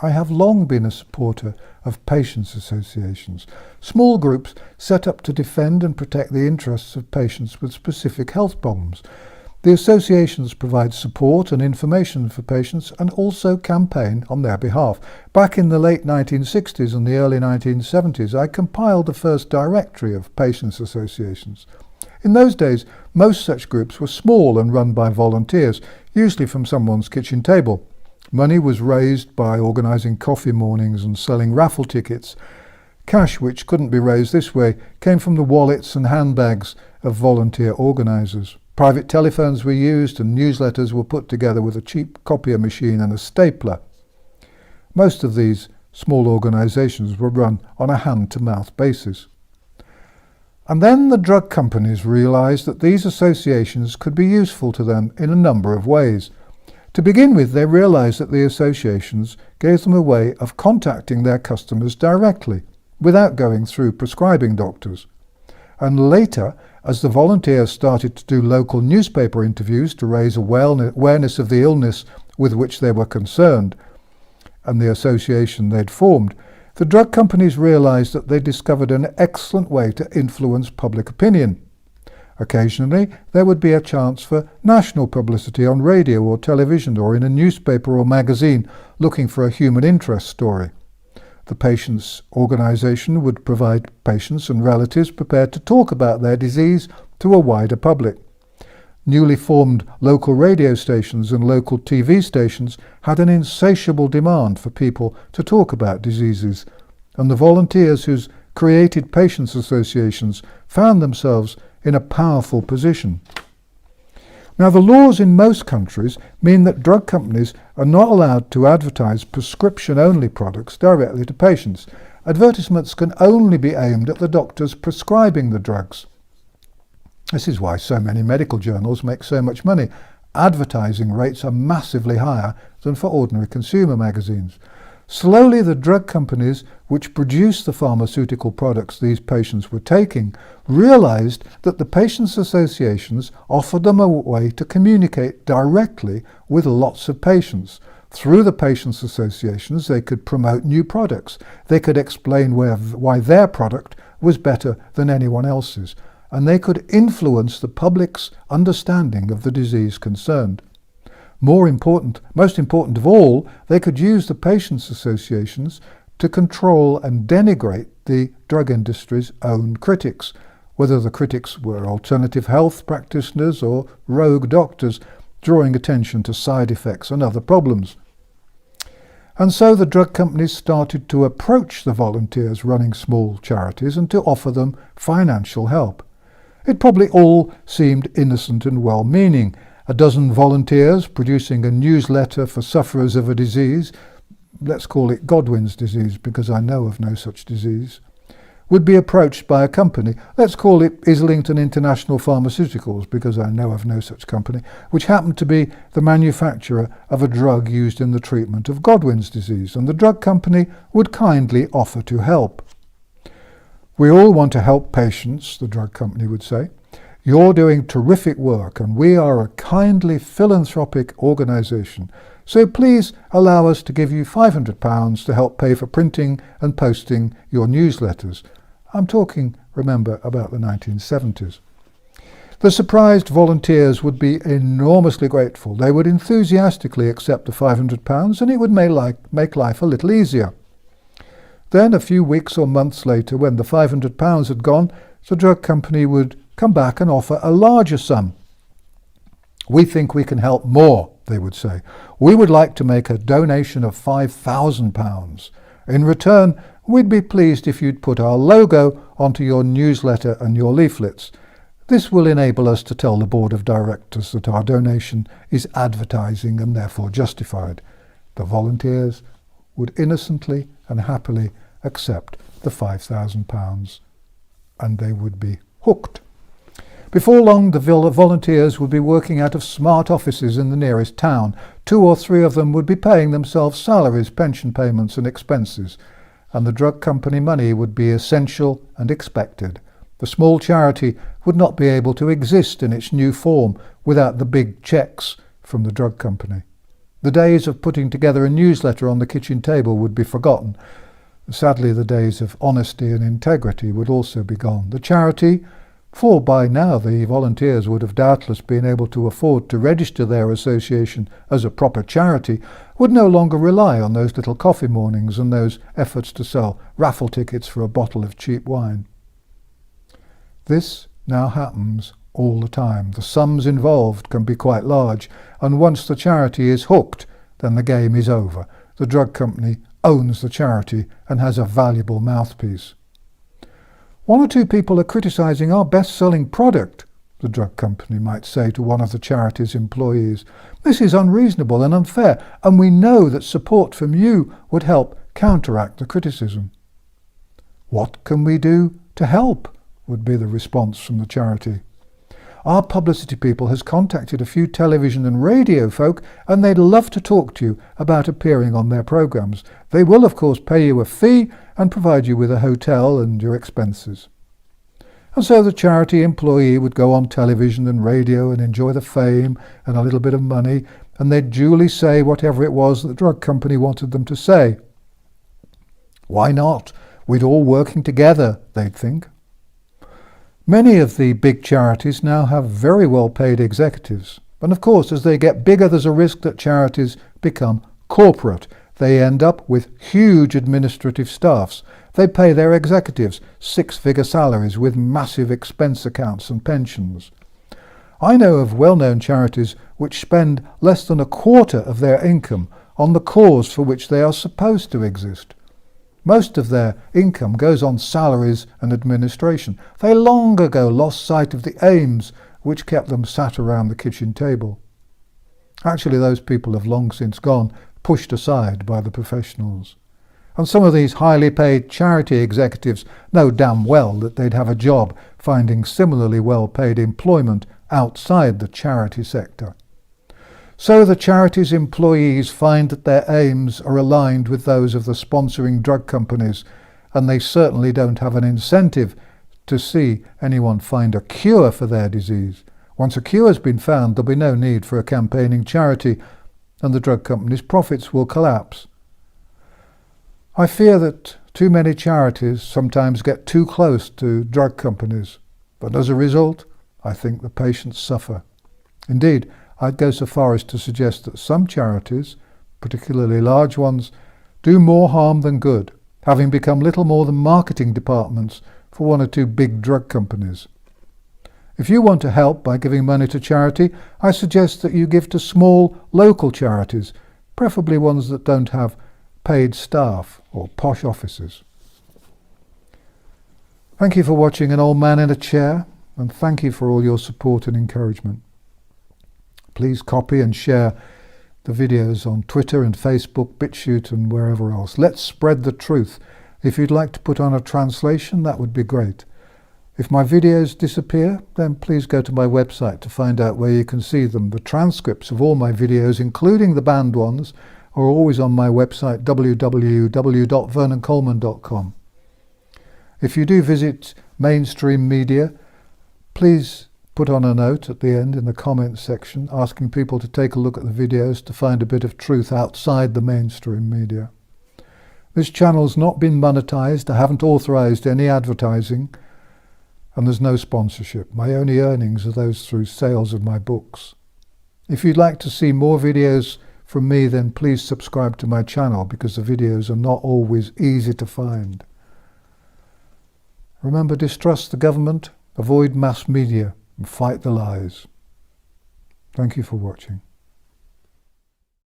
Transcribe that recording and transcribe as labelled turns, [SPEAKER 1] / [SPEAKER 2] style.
[SPEAKER 1] I have long been a supporter of patients' associations, small groups set up to defend and protect the interests of patients with specific health problems. The associations provide support and information for patients and also campaign on their behalf. Back in the late 1960s and the early 1970s, I compiled the first directory of patients' associations. In those days, most such groups were small and run by volunteers, usually from someone's kitchen table. Money was raised by organising coffee mornings and selling raffle tickets. Cash, which couldn't be raised this way, came from the wallets and handbags of volunteer organisers. Private telephones were used and newsletters were put together with a cheap copier machine and a stapler. Most of these small organisations were run on a hand-to-mouth basis. And then the drug companies realised that these associations could be useful to them in a number of ways. To begin with, they realised that the associations gave them a way of contacting their customers directly, without going through prescribing doctors. And later, as the volunteers started to do local newspaper interviews to raise awareness of the illness with which they were concerned and the association they'd formed, the drug companies realised that they discovered an excellent way to influence public opinion. Occasionally, there would be a chance for national publicity on radio or television or in a newspaper or magazine looking for a human interest story. The patients' organisation would provide patients and relatives prepared to talk about their disease to a wider public. Newly formed local radio stations and local TV stations had an insatiable demand for people to talk about diseases, and the volunteers who created patients' associations found themselves in a powerful position. Now, the laws in most countries mean that drug companies are not allowed to advertise prescription-only products directly to patients. Advertisements can only be aimed at the doctors prescribing the drugs. This is why so many medical journals make so much money. Advertising rates are massively higher than for ordinary consumer magazines. Slowly, the drug companies which produced the pharmaceutical products these patients were taking realised that the patients' associations offered them a way to communicate directly with lots of patients. Through the patients' associations, they could promote new products. They could explain why their product was better than anyone else's, and they could influence the public's understanding of the disease concerned. Most important of all, they could use the patients' associations to control and denigrate the drug industry's own critics, whether the critics were alternative health practitioners or rogue doctors, drawing attention to side effects and other problems. And so the drug companies started to approach the volunteers running small charities and to offer them financial help. It probably all seemed innocent and well-meaning. A dozen volunteers producing a newsletter for sufferers of a disease, let's call it Godwin's disease because I know of no such disease, would be approached by a company, let's call it Islington International Pharmaceuticals because I know of no such company, which happened to be the manufacturer of a drug used in the treatment of Godwin's disease, and the drug company would kindly offer to help. "We all want to help patients," the drug company would say. "You're doing terrific work and we are a kindly philanthropic organisation, so please allow us to give you £500 to help pay for printing and posting your newsletters." I'm talking, remember, about the 1970s. The surprised volunteers would be enormously grateful. They would enthusiastically accept the £500 and it would make life a little easier. Then, a few weeks or months later, when the £500 had gone, the drug company would come back and offer a larger sum. "We think we can help more," they would say. "We would like to make a donation of £5,000. In return, we'd be pleased if you'd put our logo onto your newsletter and your leaflets. This will enable us to tell the board of directors that our donation is advertising and therefore justified." The volunteers would innocently and happily accept the £5,000 and they would be hooked. Before long, the volunteers would be working out of smart offices in the nearest town. 2 or 3 of them would be paying themselves salaries, pension payments and expenses, and the drug company money would be essential and expected. The small charity would not be able to exist in its new form without the big cheques from the drug company. The days of putting together a newsletter on the kitchen table would be forgotten. Sadly, the days of honesty and integrity would also be gone. The charity, for by now the volunteers would have doubtless been able to afford to register their association as a proper charity, would no longer rely on those little coffee mornings and those efforts to sell raffle tickets for a bottle of cheap wine. This now happens all the time. The sums involved can be quite large, and once the charity is hooked, then the game is over. The drug company owns the charity and has a valuable mouthpiece. One or two people are criticising our best-selling product, the drug company might say to one of the charity's employees. This is unreasonable and unfair, and we know that support from you would help counteract the criticism. What can we do to help? Would be the response from the charity. Our publicity people has contacted a few television and radio folk, and they'd love to talk to you about appearing on their programmes. They will, of course, pay you a fee and provide you with a hotel and your expenses. And so the charity employee would go on television and radio and enjoy the fame and a little bit of money, and they'd duly say whatever it was that the drug company wanted them to say. Why not? We're all working together, they'd think. Many of the big charities now have very well-paid executives. And of course, as they get bigger, there's a risk that charities become corporate. They end up with huge administrative staffs. They pay their executives six-figure salaries with massive expense accounts and pensions. I know of well-known charities which spend less than a quarter of their income on the cause for which they are supposed to exist. Most of their income goes on salaries and administration. They long ago lost sight of the aims which kept them sat around the kitchen table. Actually, those people have long since gone, pushed aside by the professionals. And some of these highly paid charity executives know damn well that they'd have a job finding similarly well-paid employment outside the charity sector. So the charity's employees find that their aims are aligned with those of the sponsoring drug companies, and they certainly don't have an incentive to see anyone find a cure for their disease. Once a cure has been found, there'll be no need for a campaigning charity, and the drug company's profits will collapse. I fear that too many charities sometimes get too close to drug companies, but as a result, I think the patients suffer. Indeed, I'd go so far as to suggest that some charities, particularly large ones, do more harm than good, having become little more than marketing departments for one or two big drug companies. If you want to help by giving money to charity, I suggest that you give to small, local charities, preferably ones that don't have paid staff or posh offices. Thank you for watching An Old Man in a Chair, and thank you for all your support and encouragement. Please copy and share the videos on Twitter and Facebook, BitChute and wherever else. Let's spread the truth. If you'd like to put on a translation, that would be great. If my videos disappear, then please go to my website to find out where you can see them. The transcripts of all my videos, including the banned ones, are always on my website www.vernoncoleman.com. If you do visit mainstream media, please put on a note at the end in the comments section asking people to take a look at the videos to find a bit of truth outside the mainstream media. This channel's not been monetized. I haven't authorized any advertising, and there's no sponsorship. My only earnings are those through sales of my books. If you'd like to see more videos from me, then please subscribe to my channel, because the videos are not always easy to find. Remember, distrust the government, avoid mass media, and fight the lies. Thank you for watching.